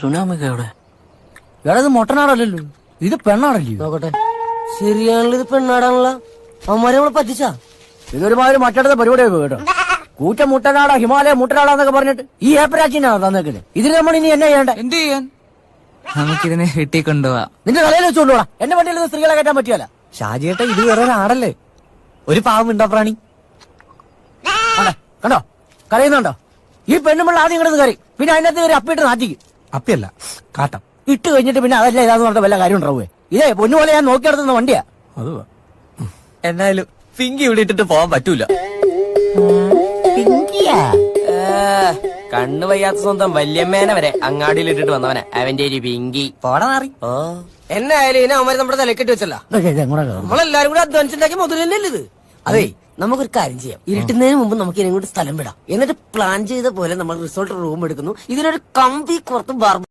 സുനാമിക്ക എവിടെ? എടാ ഇത് മൊട്ടനാടല്ലോ, ഇത് പെണ്ണാടല്ലോ. നോക്കട്ടെ, ശരിയാണല്ലോ, ഇത് പെണ്ണാടാണല്ലോ. അവന്മാരെ നമ്മളെ പറ്റിച്ചാ. ഇതൊരുമാതിരി മറ്റടുത്ത പരിപാടിയൊക്കെ കേട്ടോ. കൂറ്റ മുട്ടനാടാ, ഹിമാലയ മുട്ടനാടാന്നൊക്കെ പറഞ്ഞിട്ട് ഈ ഏപ്പരാച്ചിനാണ് തന്നേക്കുന്നത്. ഇതിന് നമ്മൾ ഇനി എന്നാ ചെയ്യണ്ടേ? എന്ത് ചെയ്യാൻ? നമുക്കിതിനെ വീട്ടിൽ കൊണ്ടുപോവാ. നിന്റെ തലയിൽ വെച്ചോളൂടാ. എന്റെ വണ്ടിയിൽ നിന്ന് സ്ത്രീകളെ കയറ്റാൻ പറ്റിയല്ല. ഷാജിയേട്ടാ, ഇത് വേറെ ഒരാടല്ലേ, ഒരു പാവം ഉണ്ടാ പ്രാണി. കണ്ടോ, കരയുന്നുണ്ടോ? ഈ പെണ്ണുമ്പോൾ ആദ്യം കിടന്ന് കറി, പിന്നെ അതിനകത്ത് കയറി അപ്പിട്ട് നാറ്റിക്കും. അപ്പിയല്ല, കാട്ടം. ഇട്ട് കഴിഞ്ഞിട്ട് പിന്നെ അതല്ല ഇതാന്ന് പറഞ്ഞ വല്ല കാര്യം ഉണ്ടാവുകയെ. ഇതേ പൊന്നുപോലെ ഞാൻ നോക്കി നടത്തുന്ന വണ്ടിയാ. അത് എന്നാലും പിങ്കി ഇവിടെ ഇട്ടിട്ട് പോവാൻ പറ്റൂല. കണ്ണു വയ്യാത്ത സ്വന്തം വല്യമ്മേനെ വരെ അങ്ങാടിയിൽ ഇട്ടിട്ട് വന്നവനെ അവന്റെ ഒരു പിങ്കി പോടാ മാറി. എന്നായാലും ഇതിനെ അവന്മാര് നമ്മുടെ തലക്കെട്ട് വെച്ചല്ല. നമ്മളെല്ലാരും കൂടെ അധ്വാനിച്ചുണ്ടാക്കി മുതൽ തന്നെയല്ലേ ഇത്. അതെ, നമുക്കൊരു കാര്യം ചെയ്യാം. ഇരുട്ടുന്നതിന് മുമ്പ് നമുക്ക് ഇതിനെ കൊണ്ട് സ്ഥലം വിടാം. എന്നിട്ട് പ്ലാൻ ചെയ്ത പോലെ നമ്മൾ റിസോർട്ട് റൂം എടുക്കുന്നു. ഇതിനൊരു കമ്പി പുറത്ത് ബാർബർ